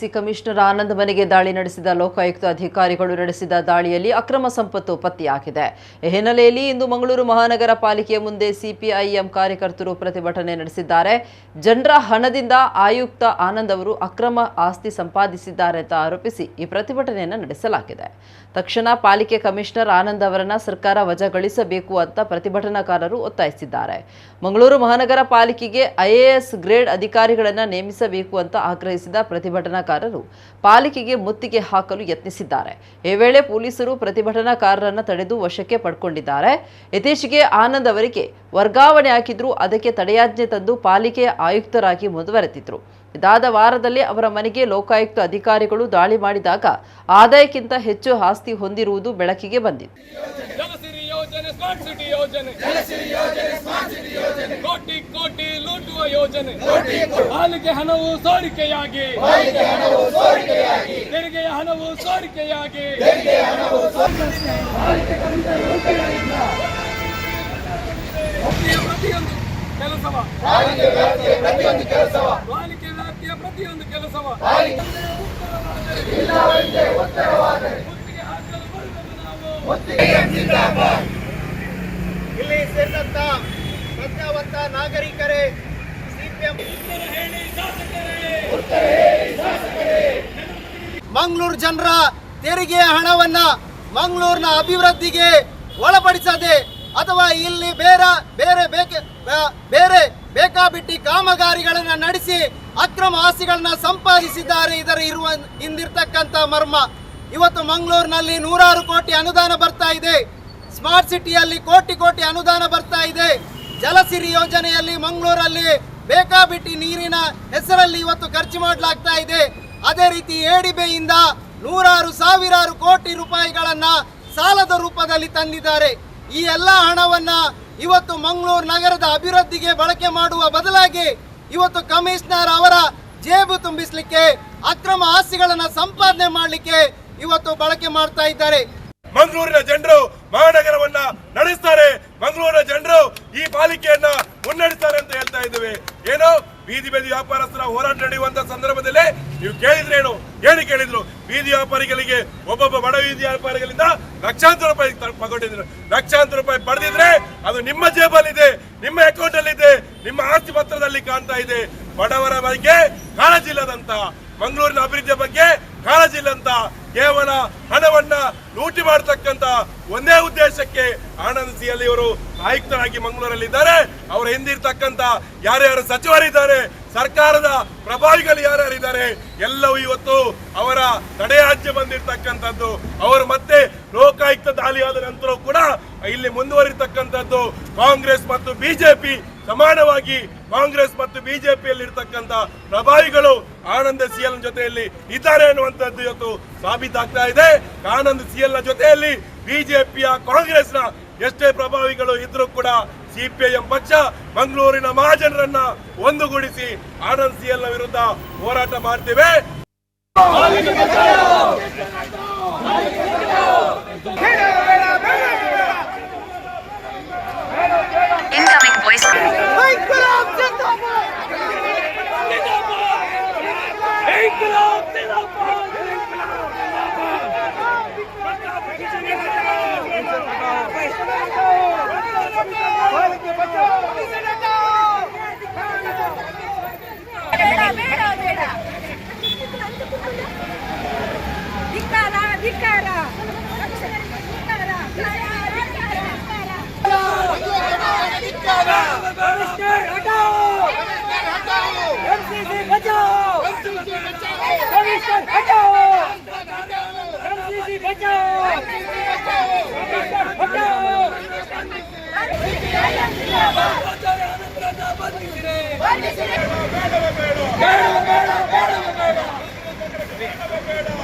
RTC commissioner Anand ಮನೆಗೆ ದಾಳಿ ನಡೆಸಿದ ಲೋಕಾಯುಕ್ತ ಅಧಿಕಾರಿಗಳು ನಡೆಸಿದ ದಾಳಿಯಲ್ಲಿ ಅಕ್ರಮ ಸಂಪತ್ತು ಪತ್ತೆಯಾಗಿದೆ. ಈ ಹಿನ್ನೆಲೆಯಲ್ಲಿ ಇಂದು ಮಂಗಳೂರು ಮಹಾನಗರ ಪಾಲಿಕೆಯ ಮುಂದೆ ಸಿಪಿಐಎಂ ಕಾರ್ಯಕರ್ತರು ಪ್ರತಿಭಟನೆ ನಡೆಸಿದ್ದಾರೆ. ಜನರ ಹಣದಿಂದ ಆಯುಕ್ತ ಆನಂದ್ ಅವರು ಅಕ್ರಮ ಆಸ್ತಿ ಸಂಪಾದಿಸಿದ್ದಾರೆ ಅಂತ ಆರೋಪಿಸಿ ಈ ಪ್ರತಿಭಟನೆಯನ್ನು ನಡೆಸಲಾಗಿದೆ. ತಕ್ಷಣ ಪಾಲಿಕೆ ಕಮಿಷನರ್ ಆನಂದ್ ಅವರನ್ನ ಸರ್ಕಾರ ವಜಾಗೊಳಿಸಬೇಕು ಅಂತ ಪ್ರತಿಭಟನಾಕಾರರು ಒತ್ತಾಯಿಸಿದ್ದಾರೆ. ಮಂಗಳೂರು ಮಹಾನಗರ ಪಾಲಿಕೆಗೆ ಐಎಎಸ್ ಗ್ರೇಡ್ ಅಧಿಕಾರಿಗಳನ್ನು ನೇಮಿಸಬೇಕು ಅಂತ ಆಗ್ರಹಿಸಿದ ಪ್ರತಿಭಟನಾಕಾರರು ಪಾಲಿಕೆಗೆ ಮುತ್ತಿಗೆ ಹಾಕಲು ಯತ್ನಿಸಿದ್ದಾರೆ. ಈ ವೇಳೆ ಪೊಲೀಸರು ಪ್ರತಿಭಟನಾಕಾರರನ್ನು ತಡೆದು ವಶಕ್ಕೆ ಪಡ್ಕೊಂಡಿದ್ದಾರೆ. ಇತ್ತೀಚೆಗೆ ಆನಂದ್ ಅವರಿಗೆ ವರ್ಗಾವಣೆ ಹಾಕಿದ್ರು, ಅದಕ್ಕೆ ತಡೆಯಾಜ್ಞೆ ತಂದು ಪಾಲಿಕೆಯ ಆಯುಕ್ತರಾಗಿ ಮುಂದುವರೆದಿದ್ರು. ಇದಾದ ವಾರದಲ್ಲಿ ಅವರ ಮನೆಗೆ ಲೋಕಾಯುಕ್ತ ಅಧಿಕಾರಿಗಳು ದಾಳಿ ಮಾಡಿದಾಗ ಆದಾಯಕ್ಕಿಂತ ಹೆಚ್ಚು ಆಸ್ತಿ ಹೊಂದಿರುವುದು ಬೆಳಕಿಗೆ ಬಂದಿದೆ. ಕೋಟಿ ಕೋಟಿ ಲೂಟುವ ಯೋಜನೆ, ಪಾಲಿಕೆ ಹಣವು ಸೋರಿಕೆಯಾಗಿ, ತೆರಿಗೆಯ ಹಣವು ಸೋರಿಕೆಯಾಗಿ, ಪ್ರತಿಯೊಂದು ಕೆಲಸವ, ಪಾಲಿಕೆ ವ್ಯಾಪ್ತಿಯ ಪ್ರತಿಯೊಂದು ಕೆಲಸವ ಇಲ್ಲಿ ಸೇರಿದಂತ ಪ್ರಜ್ಞಾವಂತ ನಾಗರಿಕರೇ, ಸಿಪಿಎಂ ಮಂಗಳೂರು ಜನರ ತೆರಿಗೆಯ ಹಣವನ್ನ ಮಂಗಳೂರಿನ ಅಭಿವೃದ್ಧಿಗೆ ಒಳಪಡಿಸದೆ ಅಥವಾ ಇಲ್ಲಿ ಬೇರೆ ಬೇಕಾಬಿಟ್ಟಿ ಕಾಮಗಾರಿಗಳನ್ನ ನಡೆಸಿ ಅಕ್ರಮ ಆಸ್ತಿಗಳನ್ನ ಸಂಪಾದಿಸಿದ್ದಾರೆ. ಇದರ ಹಿಂದಿರ್ತಕ್ಕಂಥ ಮರ್ಮ. ಇವತ್ತು ಮಂಗಳೂರಿನಲ್ಲಿ 100 ಕೋಟಿ ಅನುದಾನ ಬರ್ತಾ ಇದೆ. ಸ್ಮಾರ್ಟ್ ಸಿಟಿಯಲ್ಲಿ ಕೋಟಿ ಕೋಟಿ ಅನುದಾನ ಬರ್ತಾ ಇದೆ. ಜಲಸಿರಿ ಯೋಜನೆಯಲ್ಲಿ ಮಂಗಳೂರಲ್ಲಿ ಬೇಕಾಬಿಟ್ಟಿ ನೀರಿನ ಹೆಸರಲ್ಲಿ ಇವತ್ತು ಖರ್ಚು ಮಾಡಲಾಗ್ತಾ ಇದೆ. ಅದೇ ರೀತಿ ಎಡಿಬಿಯಿಂದ 100,000 ಕೋಟಿ ರೂಪಾಯಿಗಳನ್ನ ಸಾಲದ ರೂಪದಲ್ಲಿ ತಂದಿದ್ದಾರೆ. ಈ ಎಲ್ಲ ಹಣವನ್ನ ಇವತ್ತು ಮಂಗಳೂರು ನಗರದ ಅಭಿವೃದ್ಧಿಗೆ ಬಳಕೆ ಮಾಡುವ ಬದಲಾಗಿ ಇವತ್ತು ಕಮಿಷನರ್ ಅವರ ಜೇಬು ತುಂಬಿಸಲಿಕ್ಕೆ, ಅಕ್ರಮ ಆಸ್ತಿಗಳನ್ನ ಸಂಪಾದನೆ ಮಾಡಲಿಕ್ಕೆ ಇವತ್ತು ಬಳಕೆ ಮಾಡ್ತಾ ಇದ್ದಾರೆ. ಮಂಗಳೂರಿನ ಜನರು ಮಹಾನಗರವನ್ನ ನಡೆಸ್ತಾರೆ, ಮಂಗಳೂರಿನ ಜನರು ಈ ಪಾಲಿಕೆಯನ್ನ ಮುನ್ನಡೆಸ್ತಾರೆ ಅಂತ ಹೇಳ್ತಾ ಇದ್ದೇವೆ. ಏನೋ ಬೀದಿ ವ್ಯಾಪಾರಸ್ಥರ ಹೋರಾಟ ನಡೆಯುವಂತ ಸಂದರ್ಭದಲ್ಲಿ ನೀವು ಕೇಳಿದ್ರೇನು? ಏನು ಕೇಳಿದ್ರು? ಬೀದಿ ವ್ಯಾಪಾರಿಗಳಿಗೆ ಒಬ್ಬೊಬ್ಬ ಬಡ ಬೀದಿ ವ್ಯಾಪಾರಿಗಳಿಂದ ಲಕ್ಷಾಂತರ ರೂಪಾಯಿ ತಗೊಂಡಿದ್ರು. ಲಕ್ಷಾಂತರ ರೂಪಾಯಿ ಪಡೆದಿದ್ರೆ ಅದು ನಿಮ್ಮ ಜೇಬಲ್ಲಿದೆ, ನಿಮ್ಮ ಅಕೌಂಟ್ ಅಲ್ಲಿ ಇದೆ, ನಿಮ್ಮ ಆಸ್ತಿ ಪತ್ರದಲ್ಲಿ ಕಾಣ್ತಾ ಇದೆ. ಬಡವರ ಬಗ್ಗೆ ಕಾಳಜಿ ಇಲ್ಲದಂತ, ಮಂಗಳೂರಿನ ಅಭಿವೃದ್ಧಿಯ ಬಗ್ಗೆ ಕಾಳಜಿ ಇಲ್ಲಂತ, ಕೇವಲ ಹಣವನ್ನ ಲೂಟಿ ಮಾಡತಕ್ಕಂತ ಒಂದೇ ಉದ್ದೇಶಕ್ಕೆ ಆನಂದ್ ಸಿಯಲ್ಲಿ ಇವರು ಆಯುಕ್ತರಾಗಿ ಮಂಗಳೂರಲ್ಲಿ ಇದ್ದಾರೆ. ಅವರ ಹಿಂದಿರ್ತಕ್ಕಂತ ಯಾರ್ಯಾರು ಸಚಿವರಿದ್ದಾರೆ, ಸರ್ಕಾರದ ಪ್ರಭಾವಿಗಳು ಯಾರ್ಯಾರಿದ್ದಾರೆ, ಎಲ್ಲವೂ ಇವತ್ತು ಅವರ ತಡೆಯಾಜ್ಞೆ ಬಂದಿರತಕ್ಕಂಥದ್ದು. ಅವರು ಮತ್ತೆ ಲೋಕಾಯುಕ್ತ ದಾಳಿಯಾದ ನಂತರ ಕೂಡ ಇಲ್ಲಿ ಮುಂದುವರಿತಕ್ಕಂಥದ್ದು. ಕಾಂಗ್ರೆಸ್ ಮತ್ತು ಬಿಜೆಪಿ ಸಮಾನವಾಗಿ, ಕಾಂಗ್ರೆಸ್ ಮತ್ತು ಬಿಜೆಪಿಯಲ್ಲಿ ಇರ್ತಕ್ಕಂಥ ಪ್ರಭಾವಿಗಳು ಆನಂದ್ ಸಿಎಲ್ ಜೊತೆಯಲ್ಲಿ ಇದ್ದಾರೆ ಅನ್ನುವಂಥದ್ದು ಇವತ್ತು ಸಾಬೀತಾಗ್ತಾ ಇದೆ. ಆನಂದ್ ಸಿಎಲ್ ನ ಜೊತೆಯಲ್ಲಿ ಬಿಜೆಪಿಯ ಕಾಂಗ್ರೆಸ್ನ ಎಷ್ಟೇ ಪ್ರಭಾವಿಗಳು ಇದ್ರೂ ಕೂಡ ಸಿಪಿಐಎಂ ಪಕ್ಷ ಮಂಗಳೂರಿನ ಮಹಾಜನರನ್ನ ಒಂದುಗೂಡಿಸಿ ಆನಂದ್ ಸಿಎಲ್ ನ ವಿರುದ್ಧ ಹೋರಾಟ ಮಾಡ್ತೇವೆ. Incoming voice.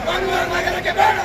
ಮಂಗಳೂರು ನಗರಕ್ಕೆ ಬೇಡ.